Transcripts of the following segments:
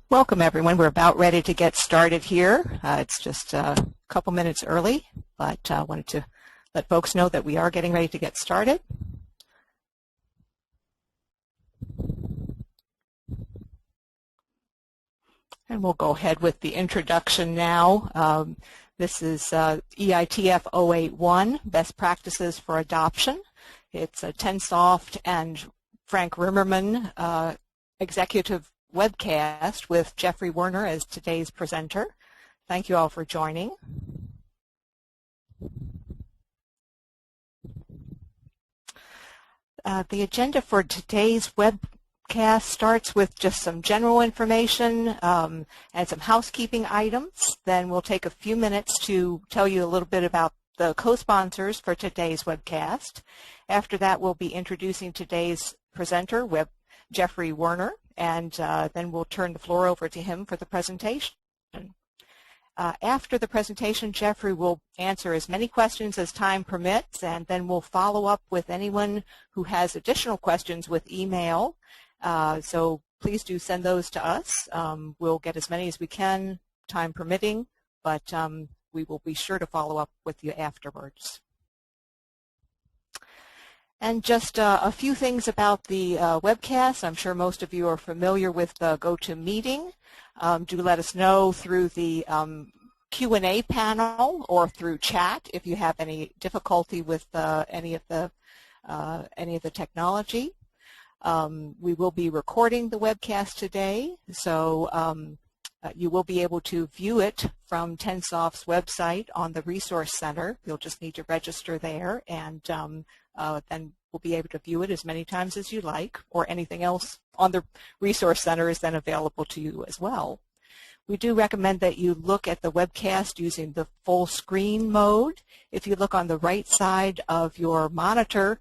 Welcome, everyone. We're about ready to get started here. It's just a couple minutes early, but I wanted to let folks know that we are getting ready to get started. And we'll go ahead with the introduction now. This is EITF 081, Best Practices for Adoption. It's a Tensoft and Frank Rimmerman executive webcast with Jeffrey Werner as today's presenter. Thank you all for joining. The agenda for today's webcast starts with just some general information and some housekeeping items. Then we'll take a few minutes to tell you a little bit about the co-sponsors for today's webcast. After that, we'll be introducing today's presenter, Jeffrey Werner, and then we'll turn the floor over to him for the presentation. After the presentation, Jeffrey will answer as many questions as time permits, and then we'll follow up with anyone who has additional questions with email. So please do send those to us. We'll get as many as we can, time permitting, but we will be sure to follow up with you afterwards. And just a few things about the webcast. I'm sure most of you are familiar with the GoToMeeting. Do let us know through the Q&A panel or through chat if you have any difficulty with any of the technology. We will be recording the webcast today, so you will be able to view it from Tensoft's website on the Resource Center. You'll just need to register there, and then we'll be able to view it as many times as you like, or anything else on the Resource Center is then available to you as well. We do recommend that you look at the webcast using the full screen mode. If you look on the right side of your monitor,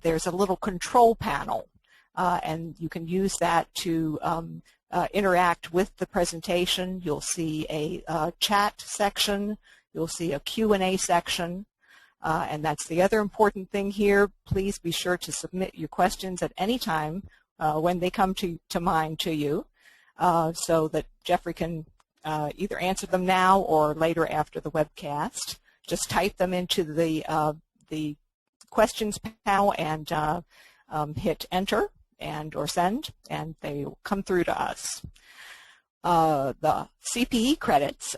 there's a little control panel, and you can use that to interact with the presentation. You'll see a chat section, you'll see a Q&A section, and that's the other important thing here. Please be sure to submit your questions at any time when they come to mind to you, so that Jeffrey can either answer them now or later after the webcast. Just type them into the questions panel and hit enter or send, and they will come through to us. The CPE credits,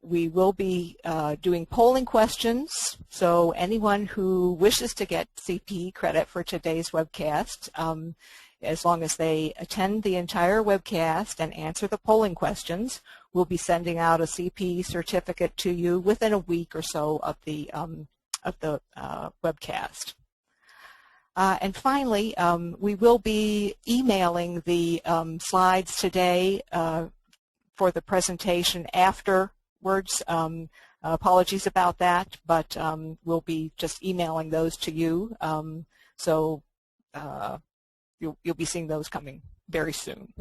we will be doing polling questions, so anyone who wishes to get CPE credit for today's webcast, as long as they attend the entire webcast and answer the polling questions, we'll be sending out a CPE certificate to you within a week or so of the webcast. And finally, we will be emailing the slides today for the presentation afterwards. Apologies about that, but we'll be just emailing those to you. So you'll be seeing those coming very soon.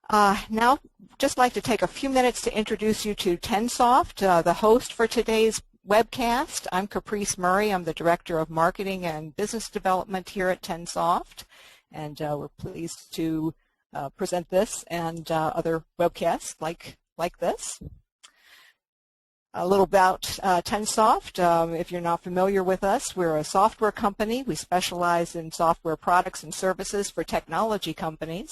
Now, just like to take a few minutes to introduce you to Tensoft, the host for today's webcast. I'm Caprice Murray. I'm the Director of Marketing and Business Development here at Tensoft, and we're pleased to present this and other webcasts like this. A little about Tensoft. If you're not familiar with us, we're a software company. We specialize in software products and services for technology companies.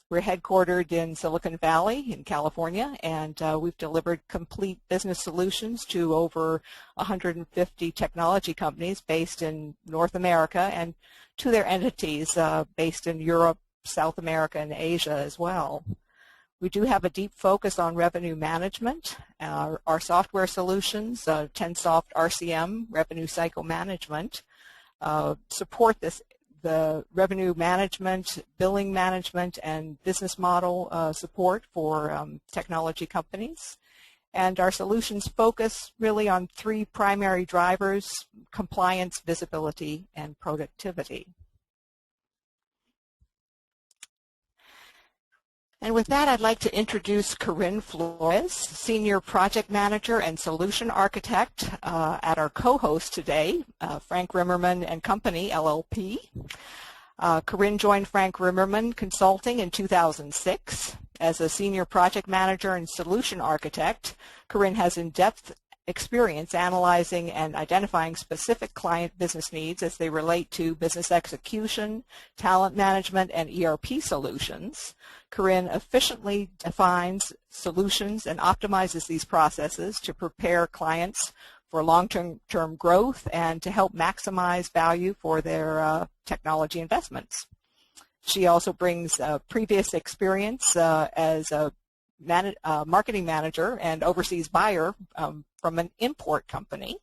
We're headquartered in Silicon Valley in California, and we've delivered complete business solutions to over 150 technology companies based in North America and to their entities based in Europe, South America, and Asia as well. We do have a deep focus on revenue management. Our software solutions, Tensoft RCM, Revenue Cycle Management, support the revenue management, billing management, and business model support for technology companies. And our solutions focus really on three primary drivers: compliance, visibility, and productivity. And with that, I'd like to introduce Corinne Flores, Senior Project Manager and Solution Architect at our co-host today, Frank Rimmerman and Company, LLP. Corinne joined Frank Rimmerman Consulting in 2006. As a senior project manager and solution architect, Corinne has in-depth experience analyzing and identifying specific client business needs as they relate to business execution, talent management, and ERP solutions. Corinne efficiently defines solutions and optimizes these processes to prepare clients for long-term growth and to help maximize value for their technology investments. She also brings previous experience as a marketing manager and overseas buyer from an import company.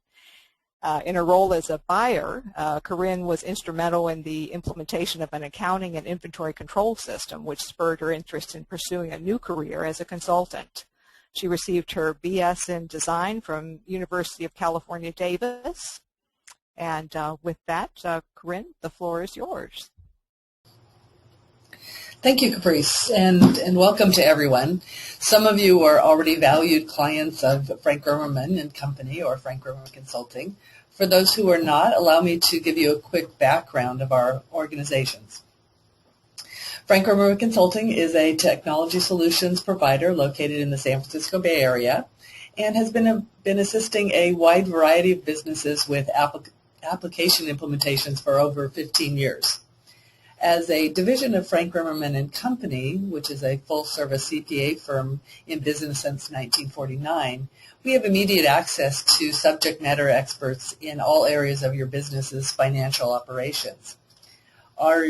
In her role as a buyer, Corinne was instrumental in the implementation of an accounting and inventory control system, which spurred her interest in pursuing a new career as a consultant. She received her BS in design from University of California, Davis. And with that, Corinne, the floor is yours. Thank you, Caprice, and welcome to everyone. Some of you are already valued clients of Frank Rimmerman and Company or Frank Rimmerman Consulting. For those who are not, allow me to give you a quick background of our organizations. Frank Rimmerman Consulting is a technology solutions provider located in the San Francisco Bay Area and has been assisting a wide variety of businesses with application implementations for over 15 years. As a division of Frank Rimmerman and Company, which is a full-service CPA firm in business since 1949, we have immediate access to subject matter experts in all areas of your business's financial operations. Our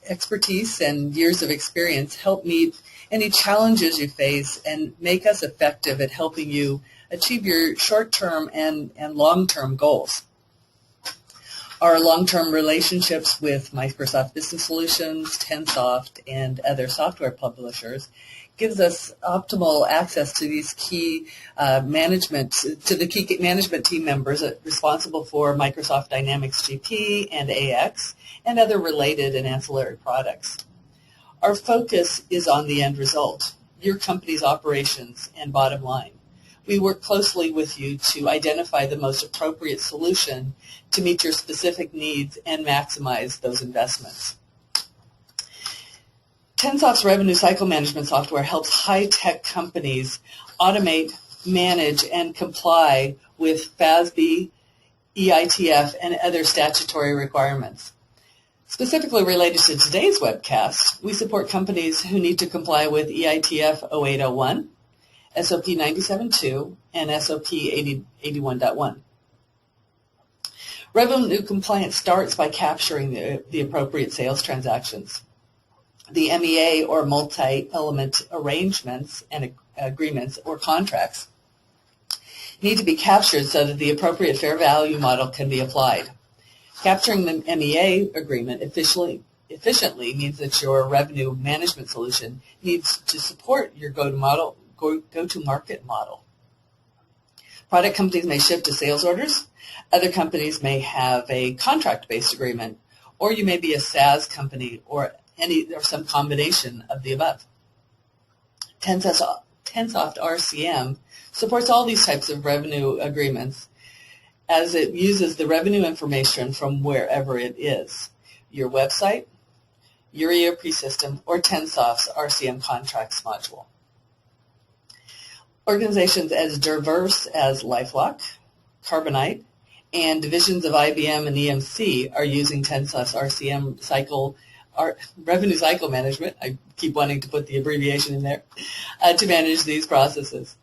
expertise and years of experience help meet any challenges you face and make us effective at helping you achieve your short-term and long-term goals. Our long-term relationships with Microsoft Business Solutions, Tensoft, and other software publishers gives us optimal access to these key management team members responsible for Microsoft Dynamics GP and AX and other related and ancillary products. Our focus is on the end result, your company's operations and bottom line. We work closely with you to identify the most appropriate solution to meet your specific needs and maximize those investments. Tensoft's revenue cycle management software helps high-tech companies automate, manage, and comply with FASB, EITF, and other statutory requirements. Specifically related to today's webcast, we support companies who need to comply with EITF 0801, SOP 97.2, and SOP 81.1. Revenue compliance starts by capturing the appropriate sales transactions. The MEA or multi-element arrangements and agreements or contracts need to be captured so that the appropriate fair value model can be applied. Capturing the MEA agreement efficiently means that your revenue management solution needs to support your go-to-market model. Product companies may ship to sales orders. Other companies may have a contract-based agreement, or you may be a SaaS company or some combination of the above. Tensoft RCM supports all these types of revenue agreements as it uses the revenue information from wherever it is, your website, your ERP system, or Tensoft's RCM contracts module. Organizations as diverse as LifeLock, Carbonite, and divisions of IBM and EMC are using Tensoft's RCM revenue cycle management, I keep wanting to put the abbreviation in there, to manage these processes.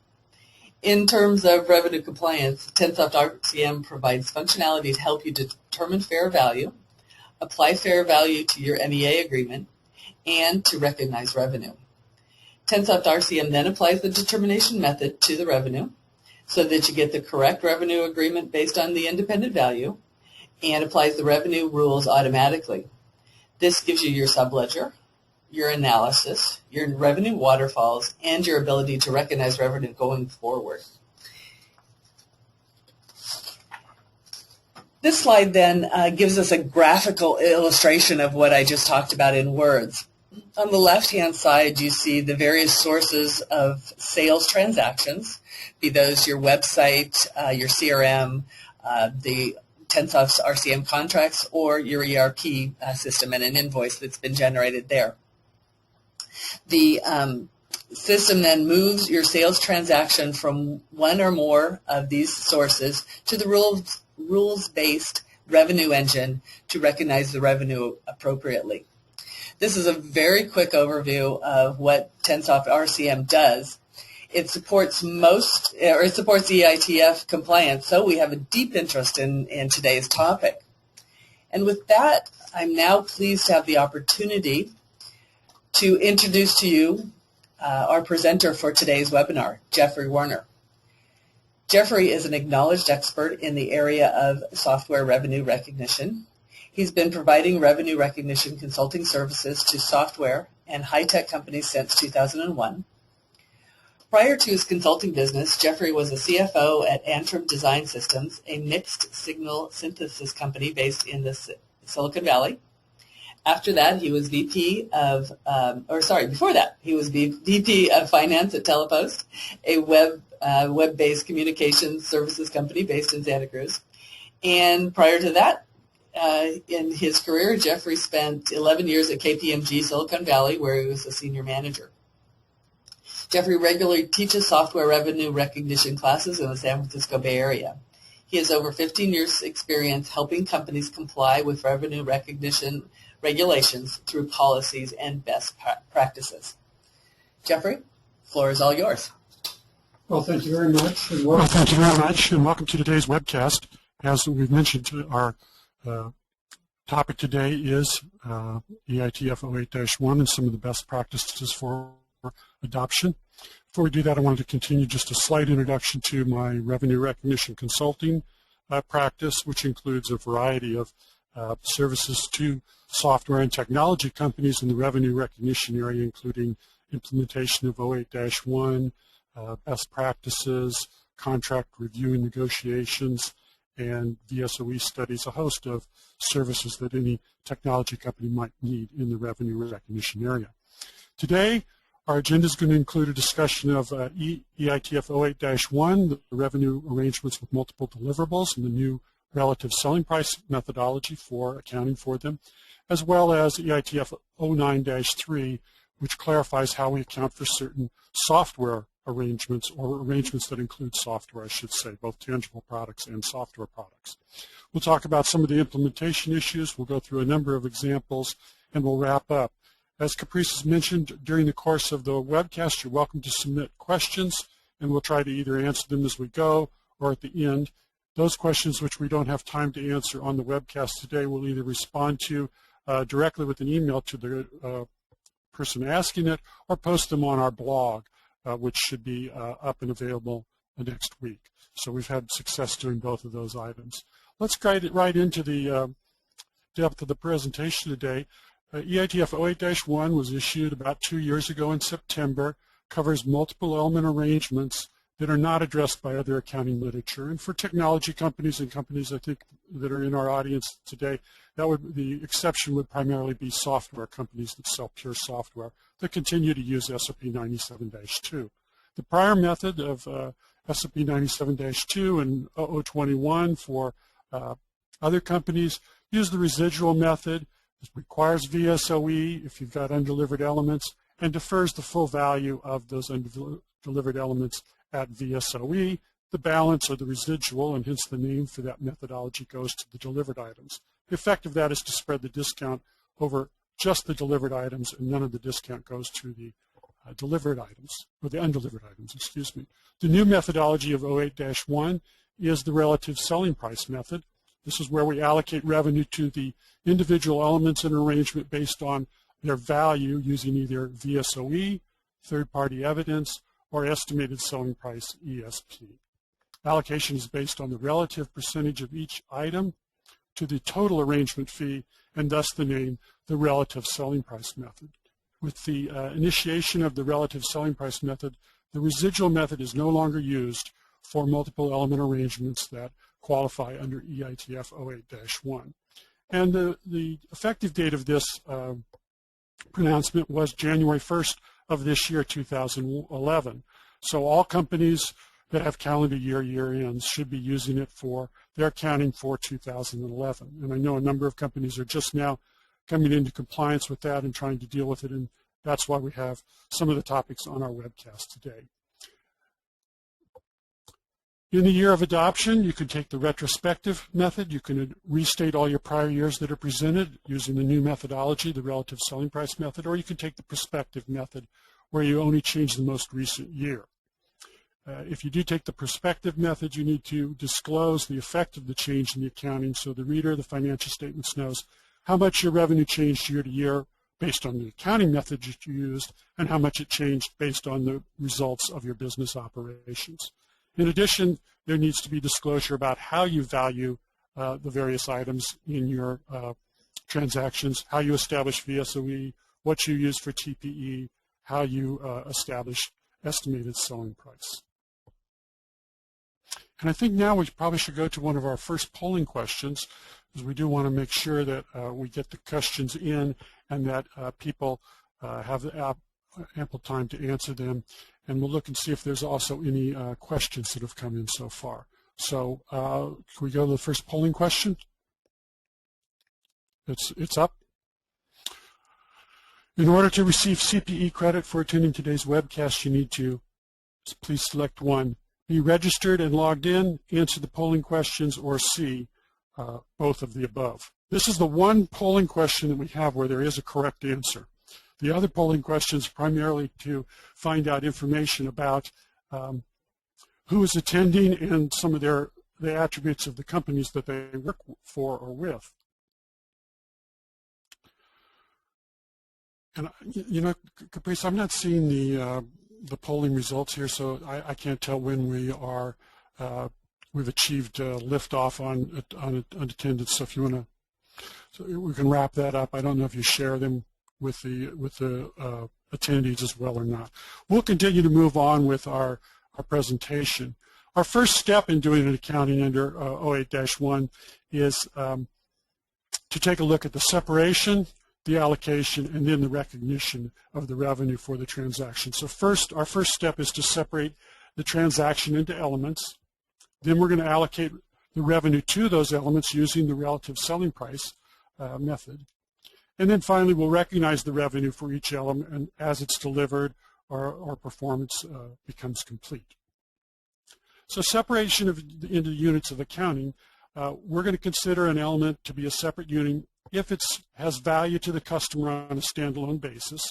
In terms of revenue compliance, Tensoft RCM provides functionality to help you determine fair value, apply fair value to your MEA agreement, and to recognize revenue. Tensoft RCM then applies the determination method to the revenue so that you get the correct revenue agreement based on the independent value and applies the revenue rules automatically. This gives you your subledger, your analysis, your revenue waterfalls, and your ability to recognize revenue going forward. This slide then gives us a graphical illustration of what I just talked about in words. On the left-hand side, you see the various sources of sales transactions, be those your website, your CRM, the Tensoft's RCM contracts or your ERP system and an invoice that's been generated there. The system then moves your sales transaction from one or more of these sources to the rules-based revenue engine to recognize the revenue appropriately. This is a very quick overview of what Tensoft RCM does. It supports EITF compliance, so we have a deep interest in today's topic. And with that, I'm now pleased to have the opportunity to introduce to you our presenter for today's webinar, Jeffrey Werner. Jeffrey is an acknowledged expert in the area of software revenue recognition. He's been providing revenue recognition consulting services to software and high-tech companies since 2001. Prior to his consulting business, Jeffrey was a CFO at Antrim Design Systems, a mixed signal synthesis company based in the Silicon Valley. After that, he was VP of, before that, he was VP of Finance at Telepost, a web-based communications services company based in Santa Cruz. And prior to that, in his career, Jeffrey spent 11 years at KPMG Silicon Valley, where he was a senior manager. Jeffrey regularly teaches software revenue recognition classes in the San Francisco Bay Area. He has over 15 years' experience helping companies comply with revenue recognition regulations through policies and best practices. Jeffrey, the floor is all yours. Well, thank you very much. And welcome to today's webcast. As we've mentioned, our topic today is EITF 08-1 and some of the best practices for adoption. Before we do that, I wanted to continue just a slight introduction to my revenue recognition consulting practice, which includes a variety of services to software and technology companies in the revenue recognition area, including implementation of 08-1, best practices, contract review and negotiations, and VSOE studies, a host of services that any technology company might need in the revenue recognition area. Today, our agenda is going to include a discussion of EITF 08-1, the revenue arrangements with multiple deliverables and the new relative selling price methodology for accounting for them, as well as EITF 09-3, which clarifies how we account for certain software arrangements, or arrangements that include software, I should say, both tangible products and software products. We'll talk about some of the implementation issues. We'll go through a number of examples, and we'll wrap up. As Caprice has mentioned, during the course of the webcast, you're welcome to submit questions, and we'll try to either answer them as we go or at the end. Those questions which we don't have time to answer on the webcast today, we'll either respond to directly with an email to the person asking it or post them on our blog, which should be up and available next week. So we've had success doing both of those items. Let's get right into the depth of the presentation today. EITF 08-1 was issued about 2 years ago in September, covers multiple element arrangements that are not addressed by other accounting literature. And for technology companies and companies, I think, that are in our audience today, the exception would primarily be software companies that sell pure software that continue to use SOP 97-2. The prior method of SOP 97-2 and 0021 for other companies use the residual method. It requires VSOE if you've got undelivered elements and defers the full value of those undelivered elements at VSOE. The balance, or the residual, and hence the name for that methodology, goes to the delivered items. The effect of that is to spread the discount over just the delivered items, and none of the discount goes to the delivered items, or the undelivered items, excuse me. The new methodology of 08-1 is the relative selling price method. This is where we allocate revenue to the individual elements in an arrangement based on their value using either VSOE, third-party evidence, or estimated selling price, ESP. Allocation is based on the relative percentage of each item to the total arrangement fee, and thus the name, the relative selling price method. With the initiation of the relative selling price method, the residual method is no longer used for multiple element arrangements that qualify under EITF 08-1. And the effective date of this pronouncement was January 1st of this year, 2011. So all companies that have calendar year ends should be using it for their accounting for 2011. And I know a number of companies are just now coming into compliance with that and trying to deal with it, and that's why we have some of the topics on our webcast today. In the year of adoption, you can take the retrospective method. You can restate all your prior years that are presented using the new methodology, the relative selling price method, or you can take the prospective method where you only change the most recent year. If you do take the prospective method, you need to disclose the effect of the change in the accounting so the reader of the financial statements knows how much your revenue changed year to year based on the accounting method that you used and how much it changed based on the results of your business operations. In addition, there needs to be disclosure about how you value the various items in your transactions, how you establish VSOE, what you use for TPE, how you establish estimated selling price. And I think now we probably should go to one of our first polling questions, because we do want to make sure that we get the questions in and that people have ample time to answer them. And we'll look and see if there's also any questions that have come in so far. So can we go to the first polling question? It's up. In order to receive CPE credit for attending today's webcast, you need to please select 1. Be registered and logged in, answer the polling questions, or C, both of the above. This is the one polling question that we have where there is a correct answer. The other polling questions primarily to find out information about who is attending and some of the attributes of the companies that they work for or with. And you know, Caprice, I'm not seeing the polling results here, so I can't tell when we are we've achieved liftoff on attendance. So if you want to, so we can wrap that up. I don't know if you share them with the attendees as well or not. We'll continue to move on with our presentation. Our first step in doing an accounting under 08-1 is to take a look at the separation, the allocation, and then the recognition of the revenue for the transaction. So first, our first step is to separate the transaction into elements. Then we're going to allocate the revenue to those elements using the relative selling price method. And then finally, we'll recognize the revenue for each element and as it's delivered, our performance becomes complete. So separation into units of accounting, we're going to consider an element to be a separate unit if it has value to the customer on a standalone basis.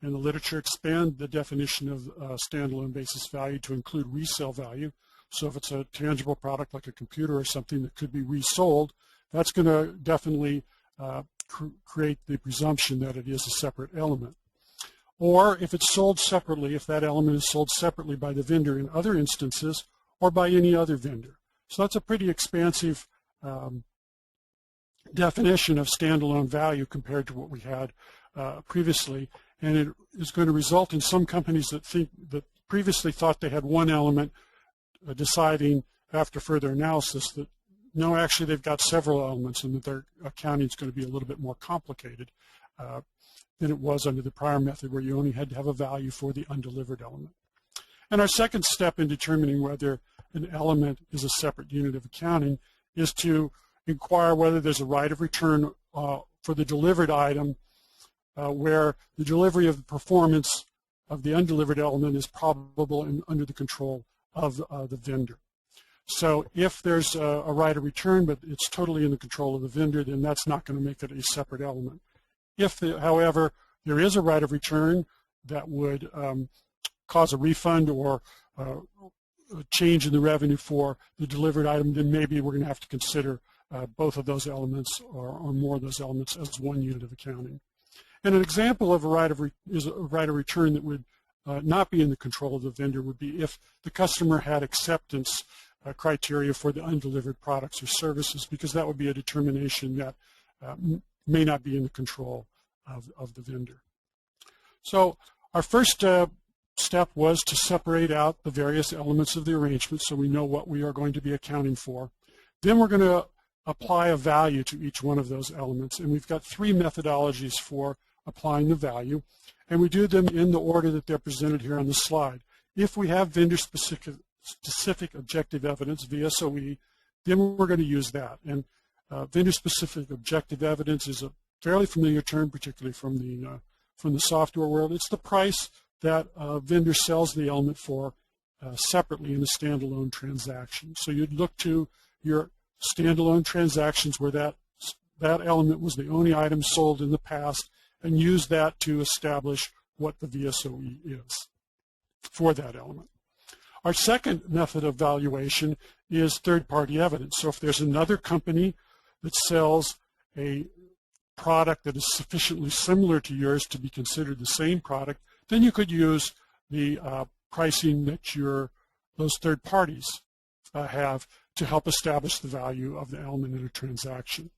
And the literature expand the definition of standalone basis value to include resale value. So if it's a tangible product like a computer or something that could be resold, that's going to definitely create the presumption that it is a separate element. Or if it's sold separately, if that element is sold separately by the vendor in other instances or by any other vendor. So that's a pretty expansive definition of standalone value compared to what we had previously. And it is going to result in some companies that previously thought they had one element deciding after further analysis that no, actually they've got several elements and that their accounting is going to be a little bit more complicated than it was under the prior method where you only had to have a value for the undelivered element. And our second step in determining whether an element is a separate unit of accounting is to inquire whether there's a right of return for the delivered item where the delivery of the performance of the undelivered element is probable and under the control of the vendor. So if there's a right of return, but it's totally in the control of the vendor, then that's not going to make it a separate element. If, however, there is a right of return that would cause a refund or a change in the revenue for the delivered item, then maybe we're going to have to consider both of those elements or more of those elements as one unit of accounting. And an example of a right of return that would not be in the control of the vendor would be if the customer had acceptance criteria for the undelivered products or services, because that would be a determination that may not be in the control of the vendor. So our first step was to separate out the various elements of the arrangement so we know what we are going to be accounting for. Then we're going to apply a value to each one of those elements, and we've got 3 methodologies for applying the value, and we do them in the order that they're presented here on the slide. If we have vendor-specific vendor-specific objective evidence, VSOE, then we're going to use that. And vendor-specific objective evidence is a fairly familiar term, particularly from the software world. It's the price that a vendor sells the element for separately in a standalone transaction. So you'd look to your standalone transactions where that element was the only item sold in the past and use that to establish what the VSOE is for that element. Our second method of valuation is third-party evidence. So if there's another company that sells a product that is sufficiently similar to yours to be considered the same product, then you could use the pricing that those third parties have to help establish the value of the element in a transaction.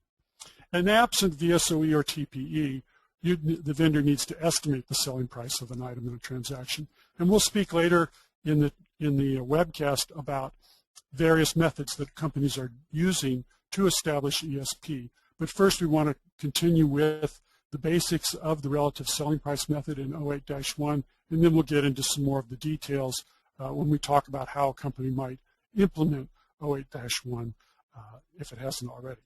And absent VSOE or TPE, the vendor needs to estimate the selling price of an item in a transaction. And we'll speak later in the webcast about various methods that companies are using to establish ESP. But first we want to continue with the basics of the relative selling price method in 08-1, and then we'll get into some more of the details when we talk about how a company might implement 08-1 if it hasn't already.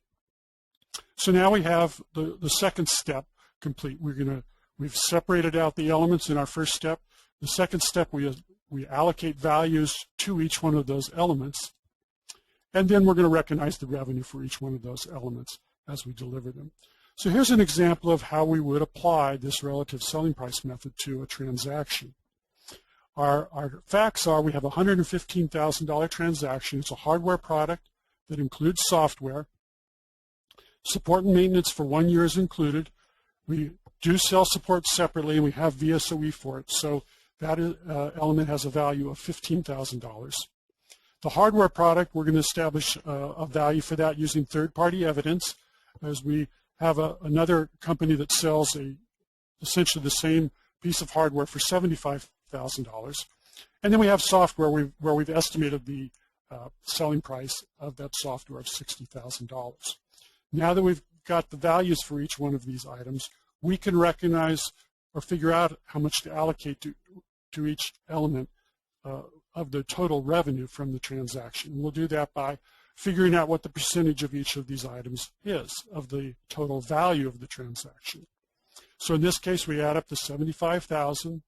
So now we have the second step complete. We've separated out the elements in our first step. The second step, we allocate values to each one of those elements, and then we're going to recognize the revenue for each one of those elements as we deliver them. So here's an example of how we would apply this relative selling price method to a transaction. Our facts are we have a $115,000 transaction. It's a hardware product that includes software. Support and maintenance for 1 year is included. We do sell support separately, and we have VSOE for it. So that element has a value of $15,000. The hardware product, we're going to establish a value for that using third-party evidence, as we have another company that sells essentially the same piece of hardware for $75,000. And then we have software where we've estimated the selling price of that software of $60,000. Now that we've got the values for each one of these items, we can recognize or figure out how much to allocate to each element of the total revenue from the transaction. We'll do that by figuring out what the percentage of each of these items is of the total value of the transaction. So in this case, we add up the $75,000,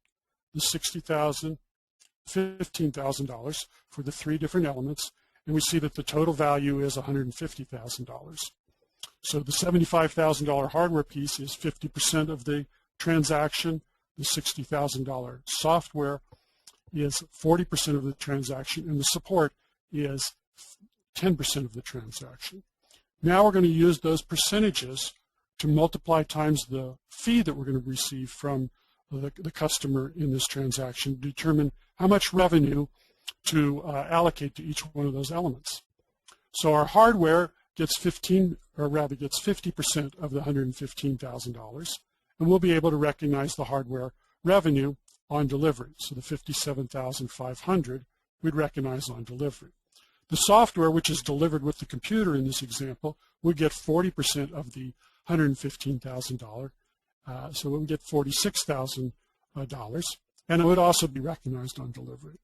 the $60,000, $15,000 for the three different elements, and we see that the total value is $150,000. So the $75,000 hardware piece is 50% of the transaction. The $60,000 software is 40% of the transaction, and the support is 10% of the transaction. Now we're going to use those percentages to multiply times the fee that we're going to receive from the customer in this transaction to determine how much revenue to allocate to each one of those elements. So our hardware gets 50% of the $115,000, and we'll be able to recognize the hardware revenue on delivery. So the $57,500 we'd recognize on delivery. The software, which is delivered with the computer in this example, would get 40% of the $115,000. So we would get $46,000, and it would also be recognized on delivery.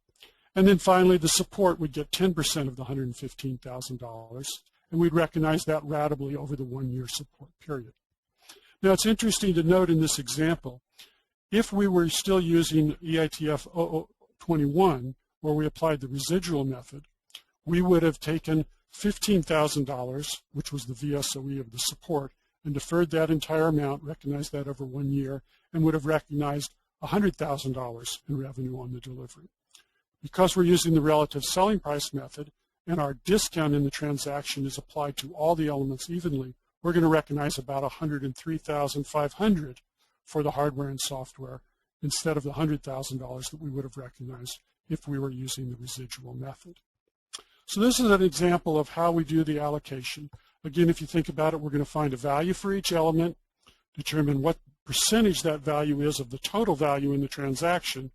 And then finally, the support would get 10% of the $115,000, and we'd recognize that ratably over the 1 year support period. Now, it's interesting to note in this example, if we were still using EITF 0021, where we applied the residual method, we would have taken $15,000, which was the VSOE of the support, and deferred that entire amount, recognized that over 1 year, and would have recognized $100,000 in revenue on the delivery. Because we're using the relative selling price method, and our discount in the transaction is applied to all the elements evenly, we're going to recognize about $103,500 for the hardware and software instead of the $100,000 that we would have recognized if we were using the residual method. So this is an example of how we do the allocation. Again, if you think about it, we're going to find a value for each element, determine what percentage that value is of the total value in the transaction,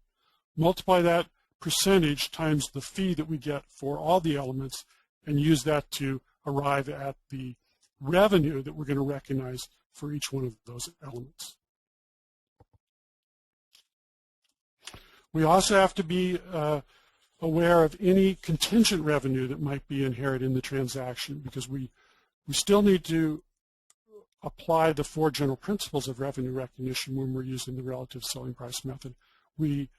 multiply that percentage times the fee that we get for all the elements, and use that to arrive at the revenue that we're going to recognize for each one of those elements. We also have to be aware of any contingent revenue that might be inherent in the transaction, because we still need to apply the 4 general principles of revenue recognition when we're using the relative selling price method. We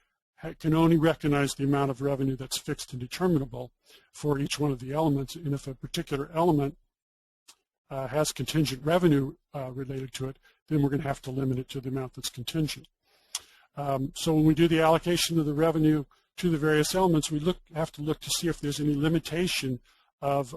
can only recognize the amount of revenue that's fixed and determinable for each one of the elements, and if a particular element has contingent revenue related to it, then we're going to have to limit it to the amount that's contingent. So when we do the allocation of the revenue to the various elements, we have to look to see if there's any limitation of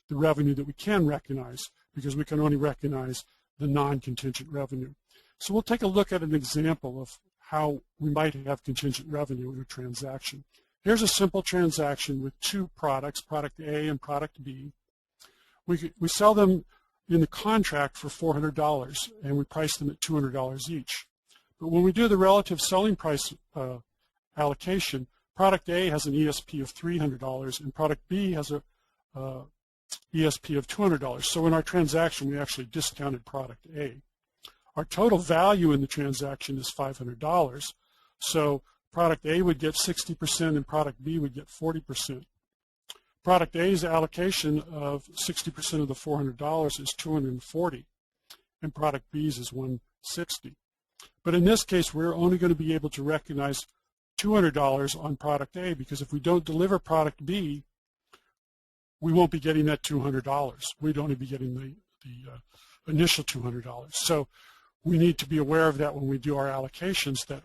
the revenue that we can recognize, because we can only recognize the non-contingent revenue. So we'll take a look at an example of how we might have contingent revenue in a transaction. Here's a simple transaction with 2 products, product A and product B. We sell them in the contract for $400, and we price them at $200 each. But when we do the relative selling price allocation, product A has an ESP of $300, and product B has a ESP of $200. So in our transaction, we actually discounted product A. Our total value in the transaction is $500. So product A would get 60% and product B would get 40%. Product A's allocation of 60% of the $400 is $240, and product B's is $160. But in this case, we're only going to be able to recognize $200 on product A, because if we don't deliver product B, we won't be getting that $200. We'd only be getting the initial $200. So we need to be aware of that when we do our allocations, that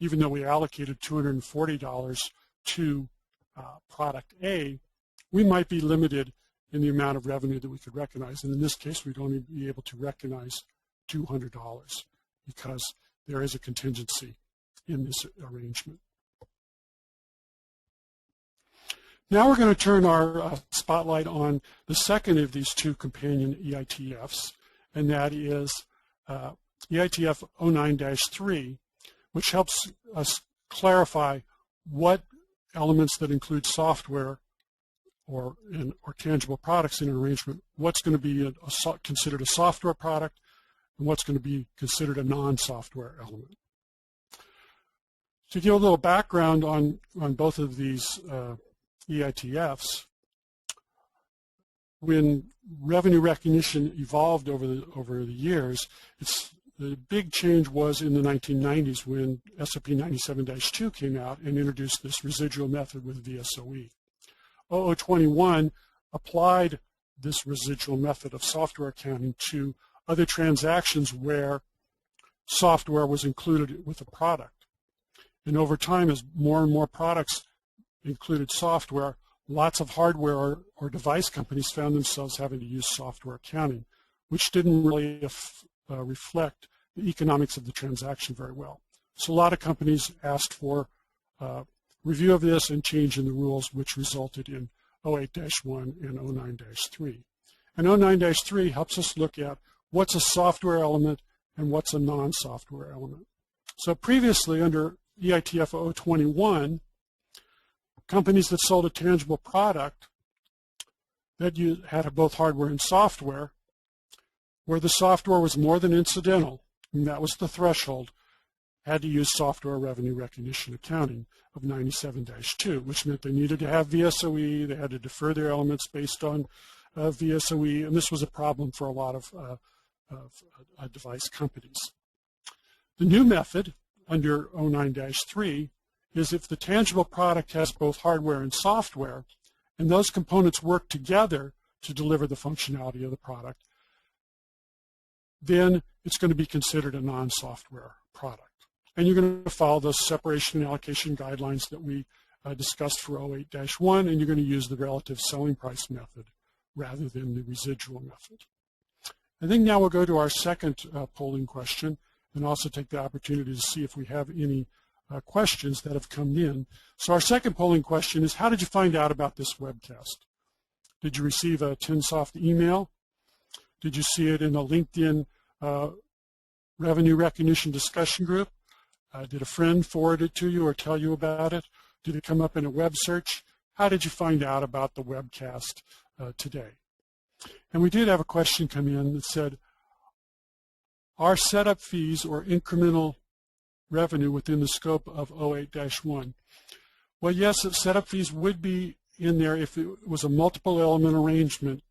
even though we allocated $240 to product A, we might be limited in the amount of revenue that we could recognize. And in this case, we'd only be able to recognize $200 because there is a contingency in this arrangement. Now we're going to turn our spotlight on the second of these 2 companion EITFs, and that is EITF 09-3, which helps us clarify what elements that include software or tangible products in an arrangement, what's going to be considered a software product and what's going to be considered a non-software element. To give a little background on both of these EITFs, when revenue recognition evolved over the years, the big change was in the 1990s when SOP 97-2 came out and introduced this residual method with VSOE. 0021 applied this residual method of software accounting to other transactions where software was included with a product. And over time, as more and more products included software, lots of hardware or device companies found themselves having to use software accounting, which didn't really reflect the economics of the transaction very well. So a lot of companies asked for review of this and change in the rules, which resulted in 08-1 and 09-3. And 09-3 helps us look at what's a software element and what's a non-software element. So previously, under EITF 021, companies that sold a tangible product that had both hardware and software, where the software was more than incidental, and that was the threshold, had to use software revenue recognition accounting of 97-2, which meant they needed to have VSOE, they had to defer their elements based on VSOE, and this was a problem for a lot of device companies. The new method under 09-3 is if the tangible product has both hardware and software, and those components work together to deliver the functionality of the product, then it's going to be considered a non-software product. And you're going to follow those separation and allocation guidelines that we discussed for 08-1, and you're going to use the relative selling price method rather than the residual method. I think now we'll go to our second polling question and also take the opportunity to see if we have any questions that have come in. So our second polling question is, how did you find out about this webcast? Did you receive a Tensoft email? Did you see it in a LinkedIn revenue recognition discussion group? Did a friend forward it to you or tell you about it? Did it come up in a web search? How did you find out about the webcast today? And we did have a question come in that said, are setup fees or incremental revenue within the scope of 08-1? Well, yes, setup fees would be in there if it was a multiple element arrangement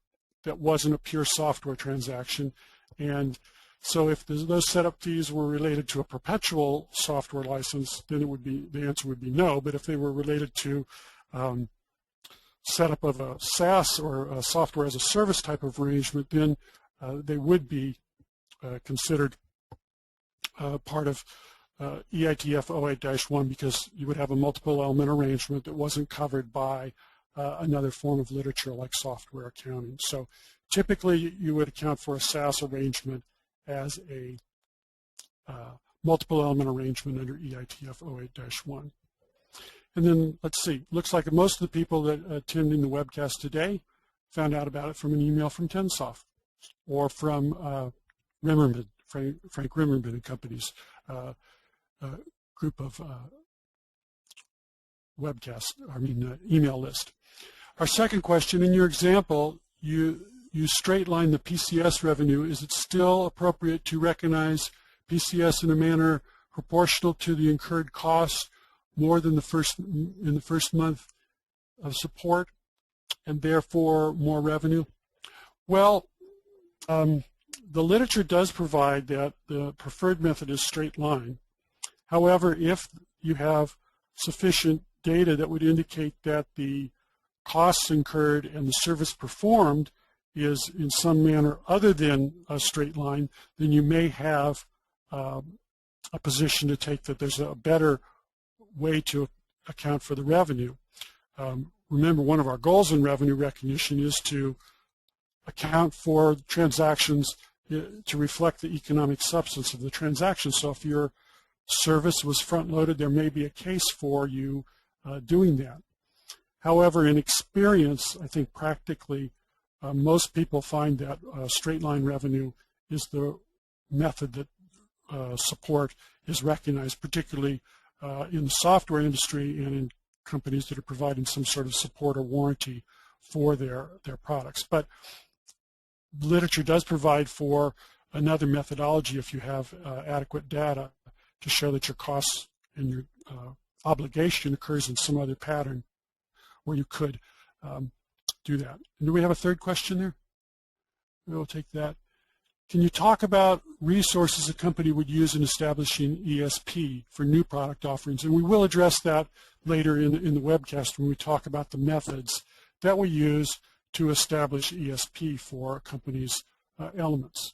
that wasn't a pure software transaction. And so if those setup fees were related to a perpetual software license, then the answer would be no. But if they were related to setup of a SaaS or a software as a service type of arrangement, then they would be considered part of EITF 08-1 because you would have a multiple element arrangement that wasn't covered by another form of literature like software accounting. So typically you would account for a SaaS arrangement as a multiple element arrangement under EITF 08-1. And then let's see, looks like most of the people that attending the webcast today found out about it from an email from Tensoft or from Rimmerman, Frank Rimmerman and Company's group of email list. Our second question, in your example, you straight line the PCS revenue. Is it still appropriate to recognize PCS in a manner proportional to the incurred cost more than in the first month of support and therefore more revenue? Well, the literature does provide that the preferred method is straight line. However, if you have sufficient data that would indicate that the costs incurred and the service performed is in some manner other than a straight line, then you may have a position to take that there's a better way to account for the revenue. Remember, one of our goals in revenue recognition is to account for transactions to reflect the economic substance of the transaction. So if your service was front-loaded, there may be a case for you doing that. However, in experience, I think practically most people find that straight line revenue is the method that support is recognized, particularly in the software industry and in companies that are providing some sort of support or warranty for their products. But literature does provide for another methodology if you have adequate data to show that your costs and your obligation occurs in some other pattern where you could do that. And do we have a third question there? We'll take that. Can you talk about resources a company would use in establishing ESP for new product offerings? And we will address that later in the webcast when we talk about the methods that we use to establish ESP for a company's elements.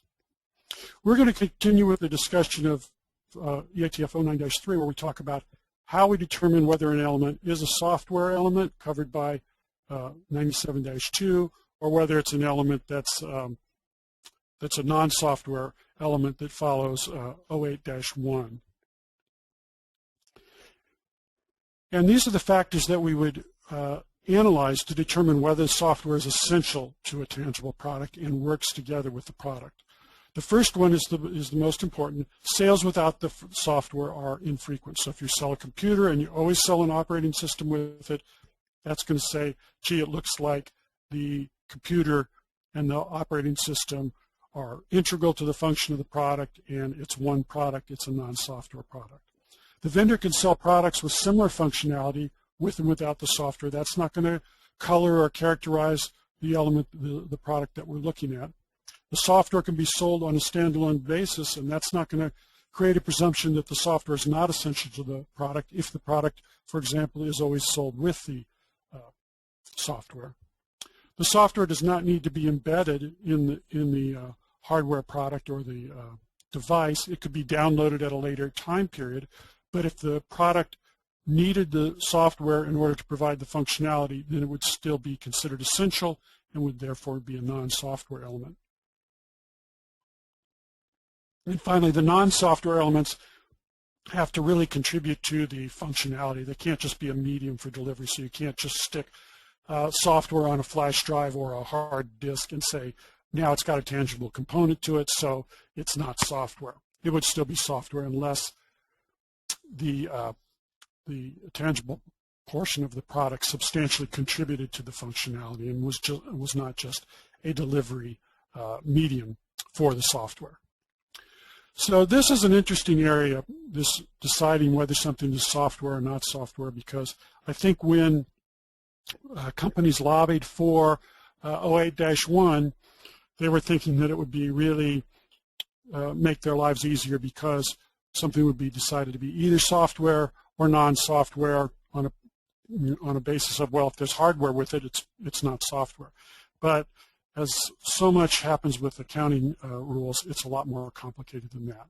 We're going to continue with the discussion of EITF 09-3, where we talk about how we determine whether an element is a software element covered by 97-2 or whether it's an element that's a non-software element that follows 08-1. And these are the factors that we would analyze to determine whether software is essential to a tangible product and works together with the product. The first one is the most important. Sales without the software are infrequent. So if you sell a computer and you always sell an operating system with it, that's going to say, gee, it looks like the computer and the operating system are integral to the function of the product, and it's one product, it's a non-software product. The vendor can sell products with similar functionality with and without the software. That's not going to color or characterize the element, the product that we're looking at. The software can be sold on a standalone basis, and that's not going to create a presumption that the software is not essential to the product if the product, for example, is always sold with the software. The software does not need to be embedded in the hardware product or the device. It could be downloaded at a later time period, but if the product needed the software in order to provide the functionality, then it would still be considered essential and would therefore be a non-software element. And finally, the non-software elements have to really contribute to the functionality. They can't just be a medium for delivery, so you can't just stick software on a flash drive or a hard disk and say, now it's got a tangible component to it, so it's not software. It would still be software unless the tangible portion of the product substantially contributed to the functionality and was not just a delivery medium for the software. So this is an interesting area, this deciding whether something is software or not software, because I think when companies lobbied for 08-1, they were thinking that it would be really make their lives easier because something would be decided to be either software or non-software on a basis of, well, if there's hardware with it, it's not software. But as so much happens with accounting rules, it's a lot more complicated than that.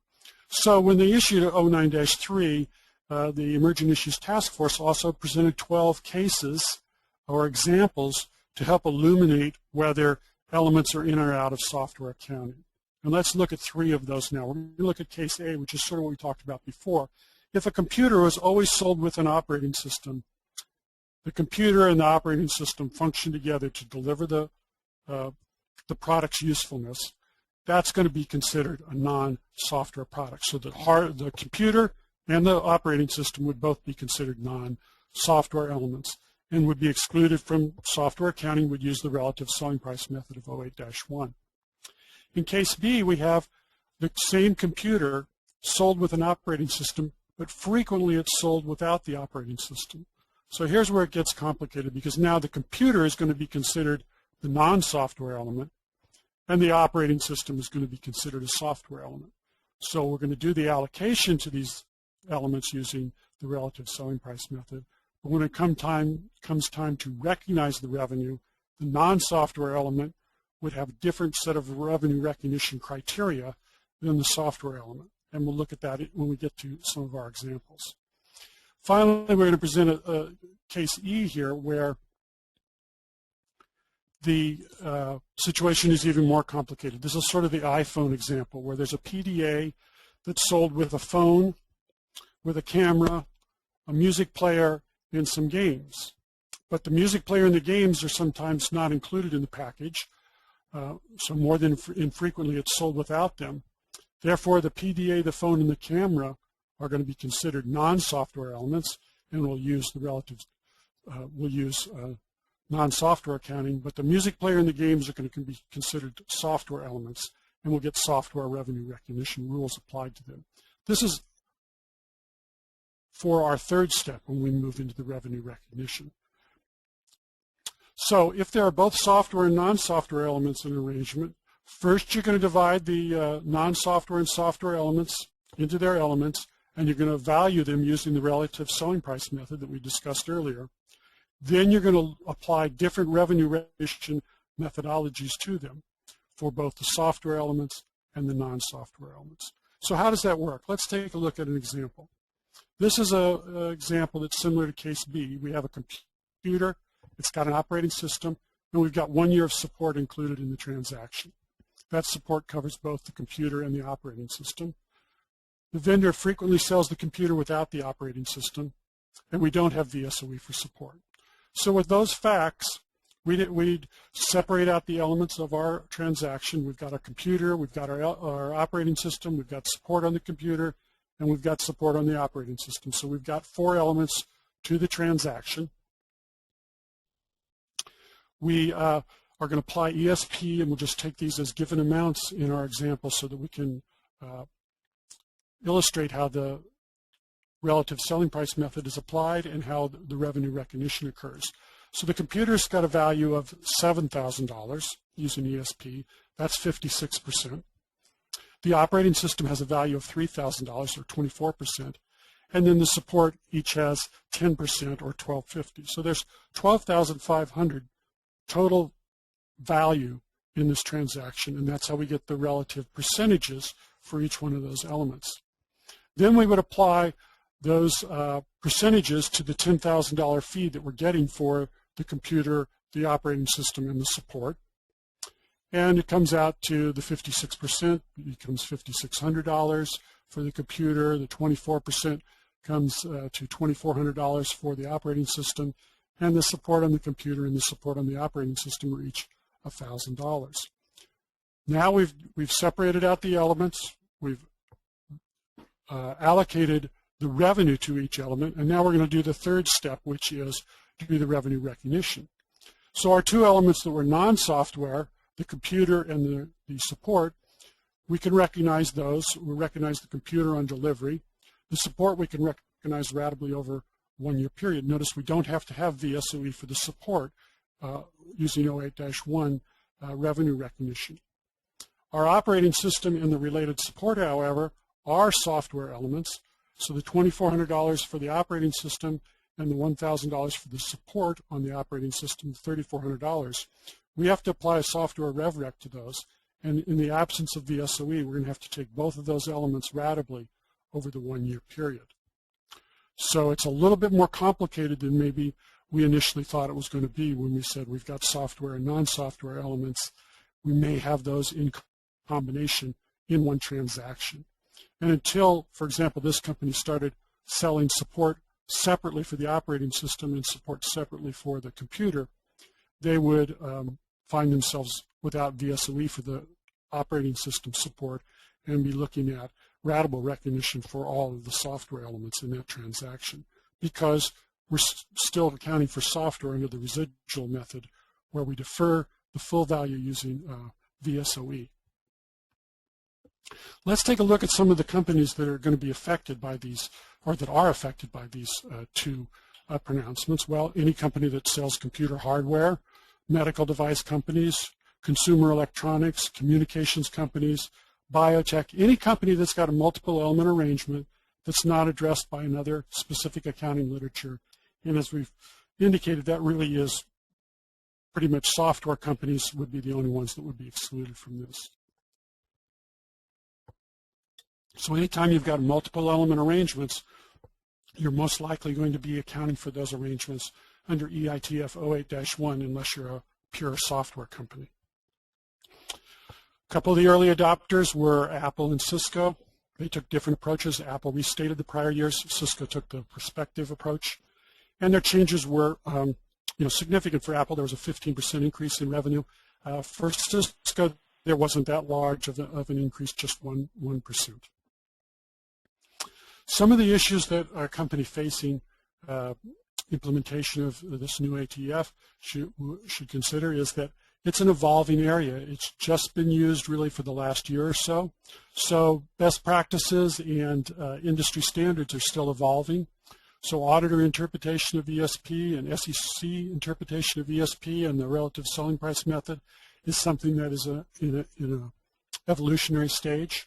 So when they issued 09-3, the Emerging Issues Task Force also presented 12 cases or examples to help illuminate whether elements are in or out of software accounting. And let's look at 3 of those now. We're going to look at case A, which is sort of what we talked about before. If a computer was always sold with an operating system, the computer and the operating system function together to deliver the product's usefulness, that's going to be considered a non-software product. So the computer and the operating system would both be considered non-software elements and would be excluded from software accounting, would use the relative selling price method of 08-1. In case B, we have the same computer sold with an operating system, but frequently it's sold without the operating system. So here's where it gets complicated, because now the computer is going to be considered the non-software element, and the operating system is going to be considered a software element. So we're going to do the allocation to these elements using the relative selling price method. But when it comes time to recognize the revenue, the non-software element would have a different set of revenue recognition criteria than the software element. And we'll look at that when we get to some of our examples. Finally, we're going to present a case E here where the situation is even more complicated. This is sort of the iPhone example where there's a PDA that's sold with a phone, with a camera, a music player, and some games. But the music player and the games are sometimes not included in the package, so more than infrequently it's sold without them. Therefore, the PDA, the phone, and the camera are going to be considered non-software elements, and we'll use the relative, non-software accounting, but the music player and the games are going to be considered software elements, and we'll get software revenue recognition rules applied to them. This is for our third step when we move into the revenue recognition. So if there are both software and non-software elements in an arrangement, first you're going to divide the non-software and software elements into their elements, and you're going to value them using the relative selling price method that we discussed earlier. Then you're going to apply different revenue recognition methodologies to them for both the software elements and the non-software elements. So how does that work? Let's take a look at an example. This is an example that's similar to case B. We have a computer, it's got an operating system, and we've got 1 year of support included in the transaction. That support covers both the computer and the operating system. The vendor frequently sells the computer without the operating system, and we don't have VSOE for support. So with those facts, we'd separate out the elements of our transaction. We've got a computer, we've got our operating system, we've got support on the computer, and we've got support on the operating system. So we've got 4 elements to the transaction. We are going to apply ESP, and we'll just take these as given amounts in our example so that we can illustrate how the relative selling price method is applied and how the revenue recognition occurs. So the computer's got a value of $7,000 using ESP. That's 56%. The operating system has a value of $3,000 or 24%. And then the support each has 10% or $1,250. So there's $12,500 total value in this transaction, and that's how we get the relative percentages for each one of those elements. Then we would apply those percentages to the $10,000 fee that we're getting for the computer, the operating system, and the support. And it comes out to the 56%, it becomes $5,600 for the computer. The 24% comes to $2,400 for the operating system, and the support on the computer and the support on the operating system are each $1,000. Now we've separated out the elements, we've allocated the revenue to each element, and now we're going to do the third step, which is to do the revenue recognition. So our 2 elements that were non-software, the computer and the support, we can recognize those. We recognize the computer on delivery. The support we can recognize ratably over 1 year period. Notice we don't have to have VSOE for the support using 08-1 revenue recognition. Our operating system and the related support, however, are software elements. So the $2,400 for the operating system and the $1,000 for the support on the operating system, $3,400, we have to apply a software rev rec to those. And in the absence of VSOE, we're going to have to take both of those elements ratably over the 1 year period. So it's a little bit more complicated than maybe we initially thought it was going to be when we said we've got software and non-software elements. We may have those in combination in one transaction. And until, for example, this company started selling support separately for the operating system and support separately for the computer, they would find themselves without VSOE for the operating system support and be looking at ratable recognition for all of the software elements in that transaction, because we're still accounting for software under the residual method where we defer the full value using VSOE. Let's take a look at some of the companies that are going to be affected by these, or that are affected by these two pronouncements. Well, any company that sells computer hardware, medical device companies, consumer electronics, communications companies, biotech, any company that's got a multiple element arrangement that's not addressed by another specific accounting literature. And as we've indicated, that really is pretty much software companies would be the only ones that would be excluded from this. So anytime you've got multiple element arrangements, you're most likely going to be accounting for those arrangements under EITF 08-1 unless you're a pure software company. A couple of the early adopters were Apple and Cisco. They took different approaches. Apple restated the prior years. Cisco took the prospective approach. And their changes were significant for Apple. There was a 15% increase in revenue. For Cisco, there wasn't that large of an increase, just 1%. Some of the issues that a company facing implementation of this new ATF should consider is that it's an evolving area. It's just been used really for the last year or so. So best practices and industry standards are still evolving. So auditor interpretation of ESP and SEC interpretation of ESP and the relative selling price method is something that is in an evolutionary stage.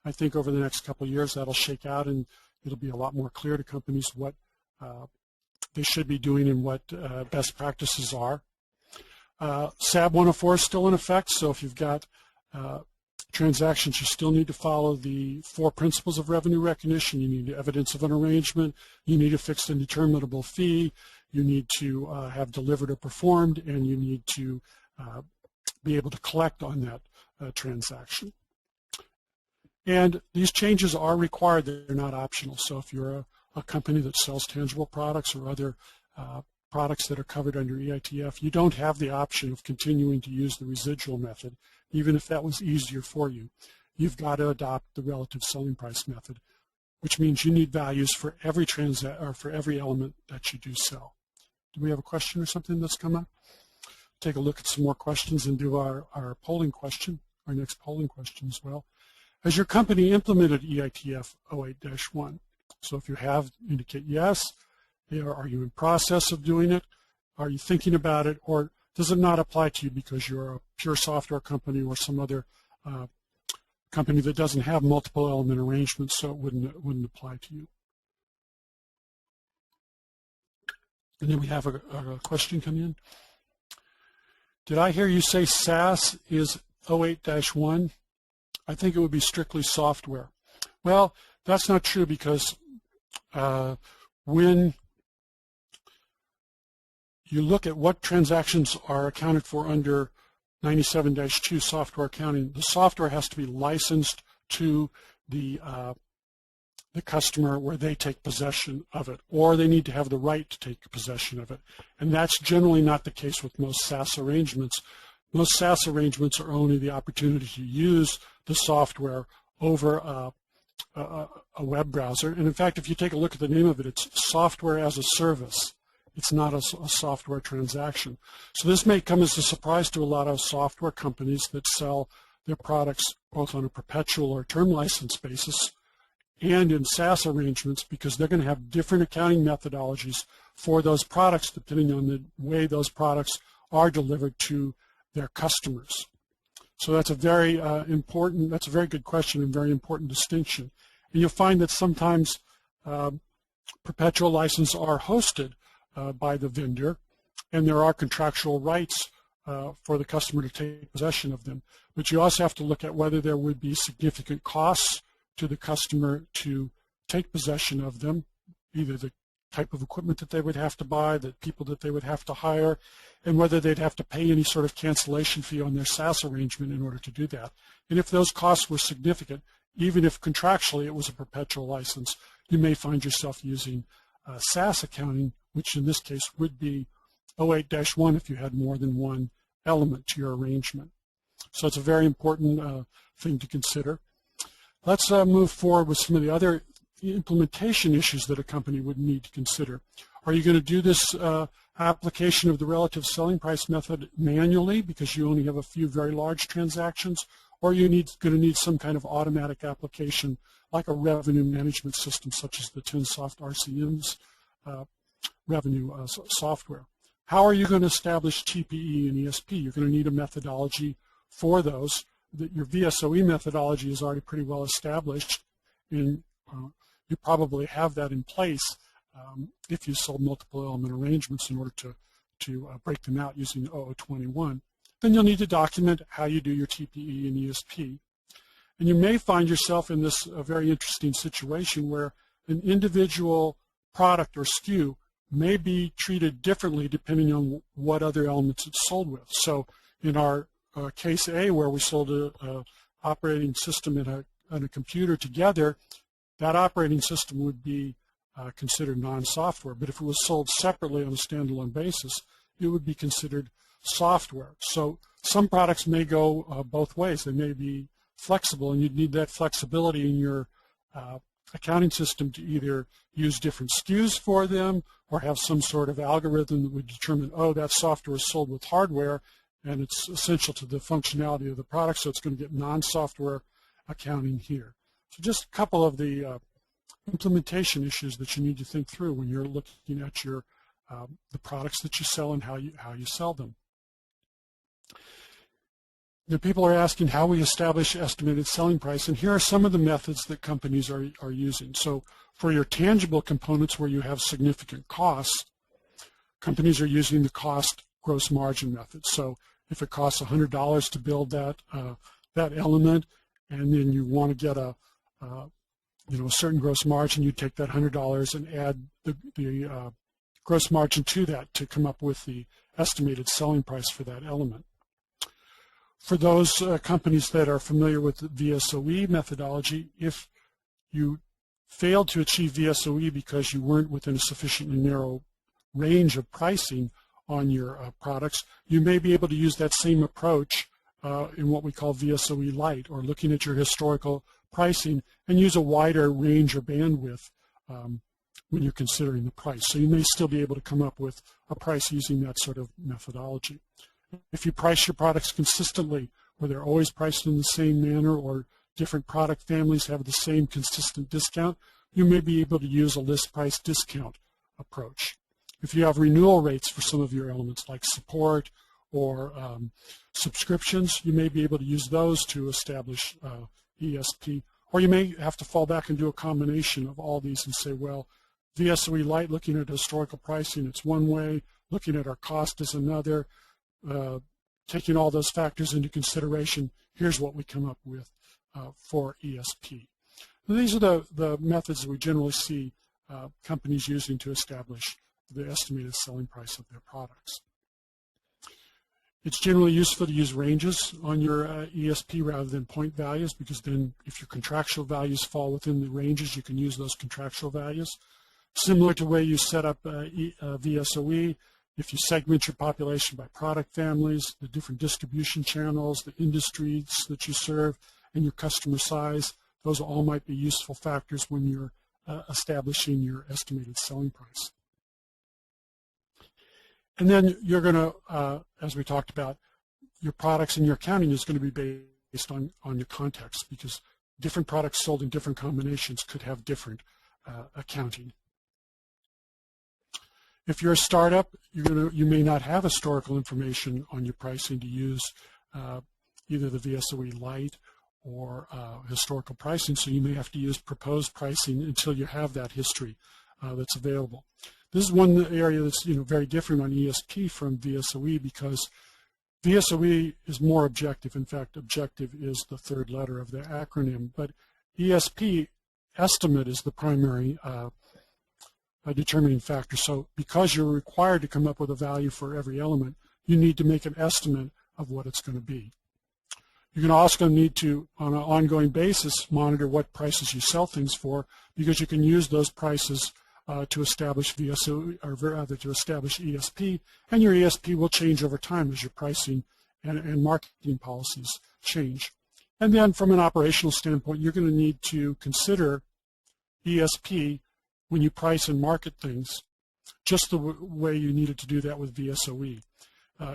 I think over the next couple of years that'll shake out and it'll be a lot more clear to companies what they should be doing and what best practices are. SAB 104 is still in effect, so if you've got transactions, you still need to follow the 4 principles of revenue recognition. You need evidence of an arrangement, you need a fixed and determinable fee, you need to have delivered or performed, and you need to be able to collect on that transaction. And these changes are required, they're not optional. So if you're a company that sells tangible products or other products that are covered under EITF, you don't have the option of continuing to use the residual method, even if that was easier for you. You've got to adopt the relative selling price method, which means you need values for every for every element that you do sell. Do we have a question or something that's come up? Take a look at some more questions and do our polling question, our next polling question as well. Has your company implemented EITF 08-1? So if you have, indicate yes. Are you in process of doing it? Are you thinking about it? Or does it not apply to you because you're a pure software company or some other company that doesn't have multiple element arrangements, so it wouldn't apply to you? And then we have a question come in. Did I hear you say SaaS is 08-1? I think it would be strictly software. Well, that's not true because when you look at what transactions are accounted for under 97-2 software accounting, the software has to be licensed to the customer where they take possession of it, or they need to have the right to take possession of it. And that's generally not the case with most SaaS arrangements. Most SaaS arrangements are only the opportunity to use the software over a web browser. And in fact, if you take a look at the name of it, it's software as a service. It's not a software transaction. So this may come as a surprise to a lot of software companies that sell their products both on a perpetual or term license basis and in SaaS arrangements, because they're going to have different accounting methodologies for those products depending on the way those products are delivered to their customers. So that's a very that's a very good question and very important distinction. And you'll find that sometimes perpetual licenses are hosted by the vendor, and there are contractual rights for the customer to take possession of them. But you also have to look at whether there would be significant costs to the customer to take possession of them, either the type of equipment that they would have to buy, the people that they would have to hire, and whether they'd have to pay any sort of cancellation fee on their SaaS arrangement in order to do that. And if those costs were significant, even if contractually it was a perpetual license, you may find yourself using SaaS accounting, which in this case would be 08-1 if you had more than one element to your arrangement. So it's a very important thing to consider. Let's move forward with some of the other implementation issues that a company would need to consider. Are you going to do this application of the relative selling price method manually because you only have a few very large transactions, or are you going to need some kind of automatic application like a revenue management system such as the Tensoft RCM's revenue software? How are you going to establish TPE and ESP? You're going to need a methodology for those. Your VSOE methodology is already pretty well established, and you probably have that in place if you sold multiple element arrangements in order to break them out using 0021. Then you'll need to document how you do your TPE and ESP. And you may find yourself in this very interesting situation where an individual product or SKU may be treated differently depending on what other elements it's sold with. So in our case A, where we sold an operating system and a computer together, that operating system would be considered non-software. But if it was sold separately on a standalone basis, it would be considered software. So some products may go both ways. They may be flexible, and you'd need that flexibility in your accounting system to either use different SKUs for them or have some sort of algorithm that would determine, oh, that software is sold with hardware and it's essential to the functionality of the product, so it's going to get non-software accounting here. So just a couple of the implementation issues that you need to think through when you're looking at your the products that you sell and how you sell them. The people are asking how we establish estimated selling price, and here are some of the methods that companies are using. So for your tangible components where you have significant costs, companies are using the cost gross margin method. So if it costs $100 to build that element, and then you want to get a certain gross margin, you take that $100 and add the gross margin to that to come up with the estimated selling price for that element. For those companies that are familiar with the VSOE methodology, if you failed to achieve VSOE because you weren't within a sufficiently narrow range of pricing on your products, you may be able to use that same approach in what we call VSOE Lite, or looking at your historical pricing and use a wider range or bandwidth when you're considering the price. So you may still be able to come up with a price using that sort of methodology. If you price your products consistently, where they're always priced in the same manner, or different product families have the same consistent discount, you may be able to use a list price discount approach. If you have renewal rates for some of your elements like support or subscriptions, you may be able to use those to establish ESP. Or you may have to fall back and do a combination of all these and say, well, VSOE Lite, looking at historical pricing, it's one way, looking at our cost is another. Taking all those factors into consideration, here's what we come up with for ESP. These are the methods that we generally see companies using to establish the estimated selling price of their products. It's generally useful to use ranges on your ESP rather than point values, because then if your contractual values fall within the ranges, you can use those contractual values. Similar to the way you set up VSOE, if you segment your population by product families, the different distribution channels, the industries that you serve, and your customer size, those all might be useful factors when you're establishing your estimated selling price. And then you're going to, as we talked about, your products and your accounting is going to be based on your context, because different products sold in different combinations could have different accounting. If you're a startup, you may not have historical information on your pricing to use either the VSOE Lite or historical pricing, so you may have to use proposed pricing until you have that history that's available. This is one area that's very different on ESP from VSOE, because VSOE is more objective. In fact, objective is the third letter of the acronym, but ESP estimate is the primary determining factor. So because you're required to come up with a value for every element, you need to make an estimate of what it's going to be. You're going to also need to, on an ongoing basis, monitor what prices you sell things for, because you can use those prices to establish VSOE, or rather to establish ESP, and your ESP will change over time as your pricing and marketing policies change. And then from an operational standpoint, you're going to need to consider ESP when you price and market things, just the way you needed to do that with VSOE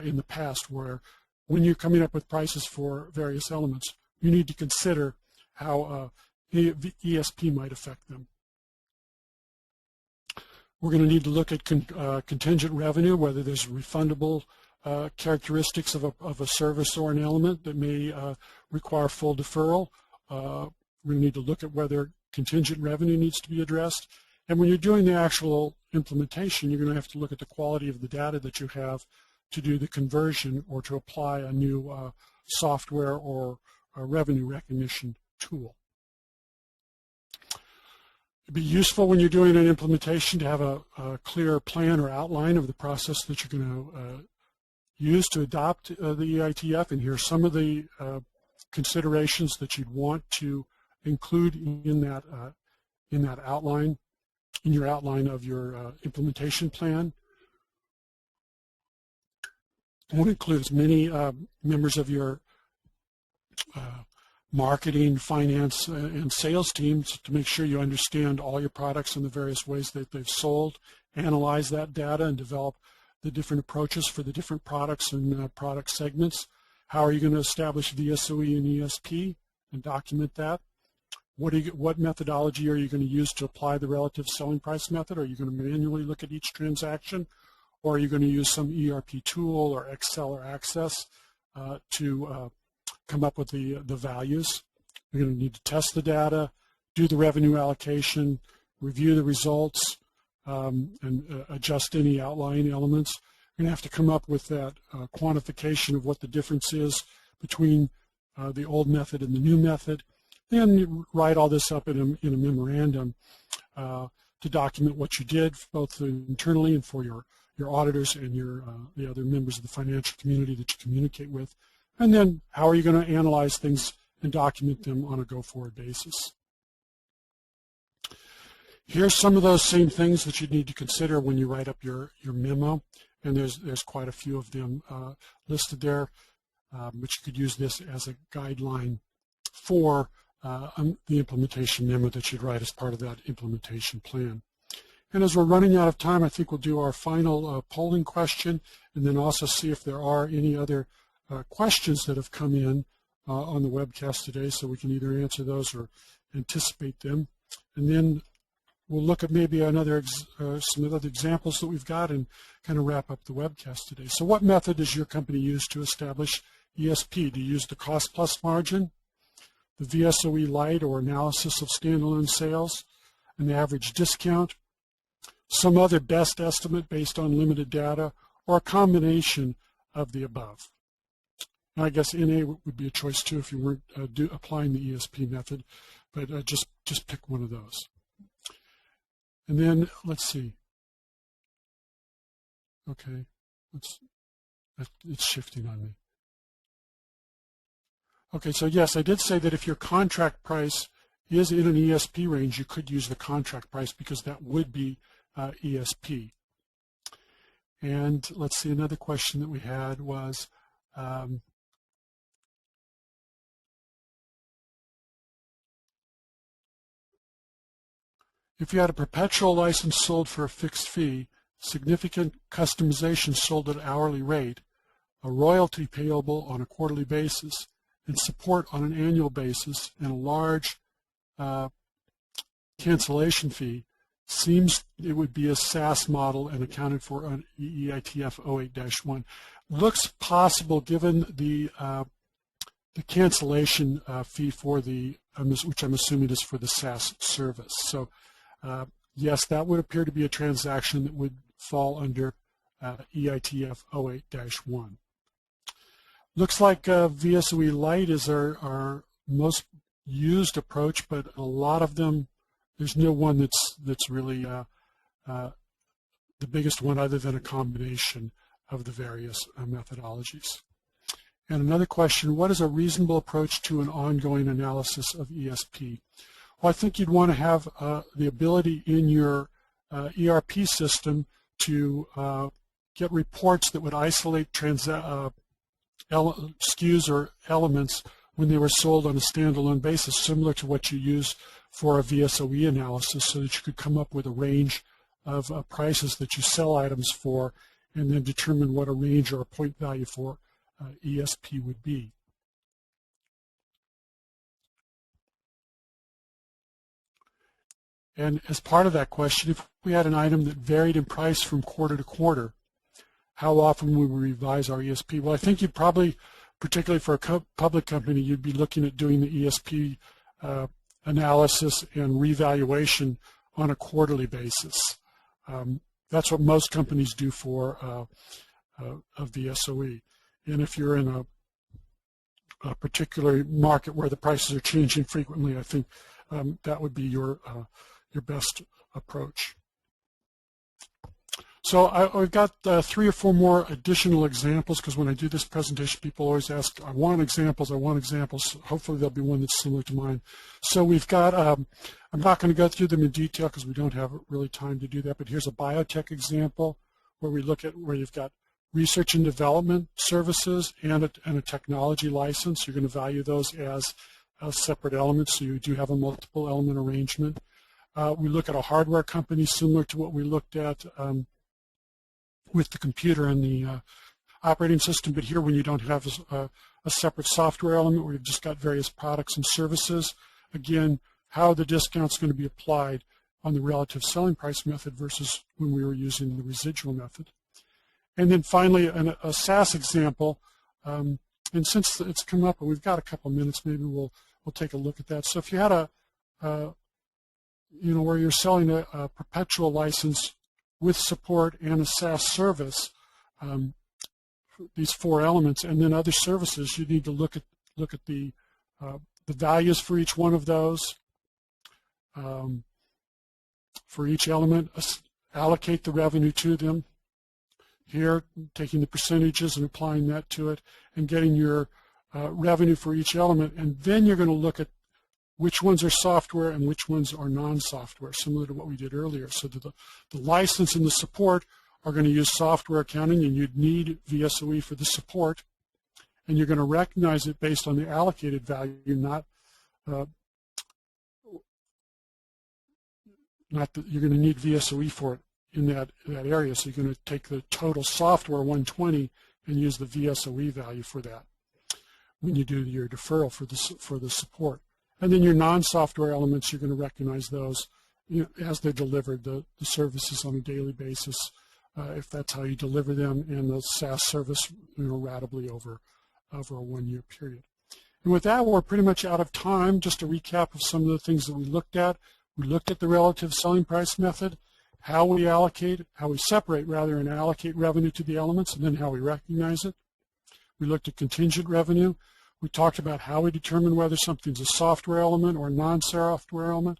in the past, where when you're coming up with prices for various elements, you need to consider how ESP might affect them. We're going to need to look at contingent revenue, whether there's refundable characteristics of a service or an element that may require full deferral. We're going to need to look at whether contingent revenue needs to be addressed. And when you're doing the actual implementation, you're going to have to look at the quality of the data that you have to do the conversion or to apply a new software or a revenue recognition tool. It'd be useful when you're doing an implementation to have a clear plan or outline of the process that you're going to use to adopt the EITF, and here's some of the considerations that you'd want to include in that outline, in your outline of your implementation plan. I want to include as many members of your marketing, finance, and sales teams to make sure you understand all your products and the various ways that they've sold, analyze that data, and develop the different approaches for the different products and product segments. How are you going to establish VSOE and ESP and document that? What methodology are you going to use to apply the relative selling price method? Are you going to manually look at each transaction, or are you going to use some ERP tool or Excel or Access to come up with the values? You're going to need to test the data, do the revenue allocation, review the results, and adjust any outlying elements. You're going to have to come up with that quantification of what the difference is between the old method and the new method. Then write all this up in a memorandum to document what you did, both internally and for your auditors and the other members of the financial community that you communicate with. And then how are you going to analyze things and document them on a go-forward basis? Here's some of those same things that you need to consider when you write up your memo, and there's quite a few of them listed there, but you could use this as a guideline for the implementation memo that you'd write as part of that implementation plan. And as we're running out of time, I think we'll do our final polling question, and then also see if there are any other questions that have come in on the webcast today, so we can either answer those or anticipate them. And then we'll look at maybe some other examples that we've got and kind of wrap up the webcast today. So what method does your company use to establish ESP? Do you use the cost plus margin, the VSOE Lite or analysis of standalone sales, an average discount, some other best estimate based on limited data, or a combination of the above? Now, I guess NA would be a choice too if you weren't applying the ESP method, but just pick one of those. And then let's see. Okay, it's shifting on me. Okay, so yes, I did say that if your contract price is in an ESP range, you could use the contract price because that would be ESP. And let's see, another question that we had was, if you had a perpetual license sold for a fixed fee, significant customization sold at an hourly rate, a royalty payable on a quarterly basis, and support on an annual basis and a large cancellation fee, seems it would be a SaaS model and accounted for on EITF 08-1. Looks possible given the cancellation fee for the, which I'm assuming is for the SaaS service. So yes, that would appear to be a transaction that would fall under EITF 08-1. Looks like VSOE Lite is our most used approach, but a lot of them, there's no one that's really the biggest one other than a combination of the various methodologies. And another question, what is a reasonable approach to an ongoing analysis of ESP? Well, I think you'd want to have the ability in your ERP system to get reports that would isolate SKUs or elements when they were sold on a standalone basis, similar to what you use for a VSOE analysis, so that you could come up with a range of prices that you sell items for, and then determine what a range or a point value for ESP would be. And as part of that question, if we had an item that varied in price from quarter to quarter, how often would we revise our ESP? Well, I think you'd probably, particularly for a public company, you'd be looking at doing the ESP analysis and revaluation on a quarterly basis. That's what most companies do for a VSOE. And if you're in a particular market where the prices are changing frequently, I think that would be your best approach. So I've got 3 or 4 more additional examples, because when I do this presentation, people always ask, I want examples. Hopefully there'll be one that's similar to mine. So we've got, I'm not going to go through them in detail because we don't have really time to do that, but here's a biotech example where we look at where you've got research and development services and a technology license. You're going to value those as separate elements, so you do have a multiple element arrangement. We look at a hardware company similar to what we looked at with the computer and the operating system, but here when you don't have a separate software element where you've just got various products and services, again, how the discount's going to be applied on the relative selling price method versus when we were using the residual method. And then finally, a SaaS example, and since it's come up and we've got a couple of minutes, maybe we'll take a look at that. So if you had where you're selling a perpetual license with support and a SaaS service, these 4 elements, and then other services, you need to look at the values for each one of those, for each element, allocate the revenue to them. Here, taking the percentages and applying that to it, and getting your revenue for each element, and then you're going to look at which ones are software and which ones are non-software, similar to what we did earlier. So the license and the support are going to use software accounting, and you'd need VSOE for the support, and you're going to recognize it based on the allocated value, not that you're going to need VSOE for it in that area. So you're going to take the total software 120 and use the VSOE value for that when you do your deferral for the support. And then your non-software elements, you're going to recognize those as they're delivered, the services on a daily basis, if that's how you deliver them, and the SaaS service ratably over a 1-year period. And with that, we're pretty much out of time. Just a recap of some of the things that we looked at. We looked at the relative selling price method, how we separate and allocate revenue to the elements, and then how we recognize it. We looked at contingent revenue. We talked about how we determine whether something's a software element or a non-software element,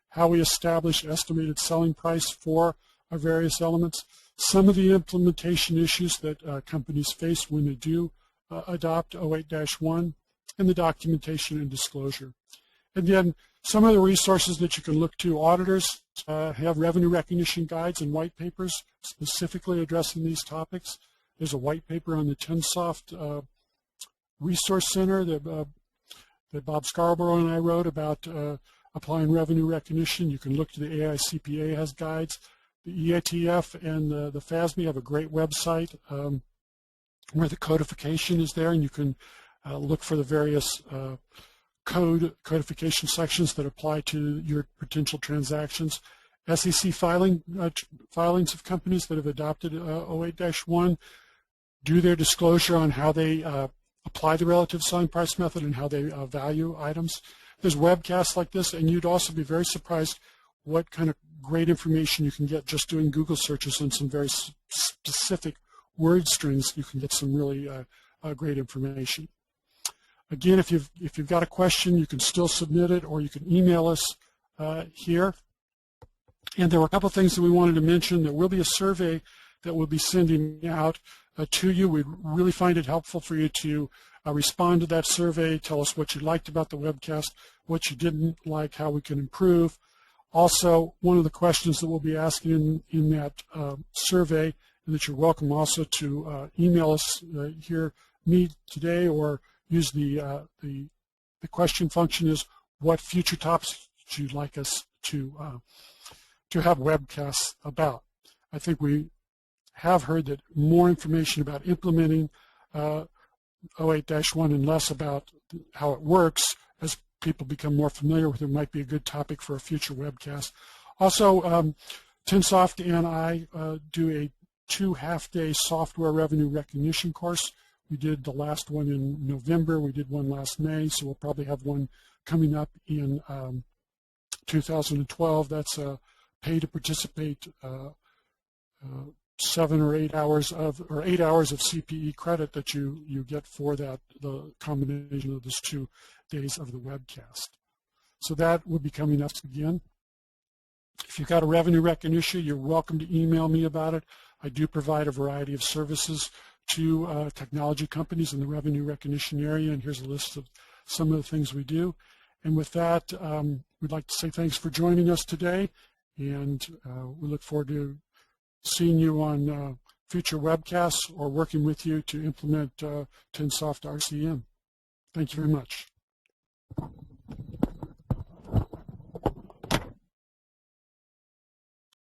how we establish estimated selling price for our various elements, some of the implementation issues that companies face when they do adopt 08-1, and the documentation and disclosure. And then some of the resources that you can look to. Auditors have revenue recognition guides and white papers specifically addressing these topics. There's a white paper on the Tensoft Resource Center that Bob Scarborough and I wrote about applying revenue recognition. You can look to the AICPA has guides. The EITF and the FASB have a great website where the codification is there, and you can look for the various codification sections that apply to your potential transactions. SEC filings of companies that have adopted 08-1 do their disclosure on how they apply the relative selling price method and how they value items. There's webcasts like this, and you'd also be very surprised what kind of great information you can get just doing Google searches on some very specific word strings. You can get some really great information. Again, if you've got a question, you can still submit it, or you can email us here. And there were a couple of things that we wanted to mention. There will be a survey that we'll be sending out to you. We'd really find it helpful for you to respond to that survey, tell us what you liked about the webcast, what you didn't like, how we can improve. Also, one of the questions that we'll be asking in that survey, and that you're welcome also to email us here, me today, or use the question function, is what future topics would you like us to have webcasts about. I think we have heard that more information about implementing 08-1 and less about how it works as people become more familiar with it might be a good topic for a future webcast. Also, Tensoft and I do a 2 half-day software revenue recognition course. We did the last one in November. We did one last May, so we'll probably have one coming up in 2012. That's a pay to participate 7 or 8 hours of CPE credit that you get for that, the combination of those 2 days of the webcast. So that will be coming up again. If you've got a revenue recognition issue, you're welcome to email me about it. I do provide a variety of services to technology companies in the revenue recognition area, and here's a list of some of the things we do. And with that, we'd like to say thanks for joining us today, and we look forward to seeing you on future webcasts or working with you to implement Tensoft RCM. Thank you very much.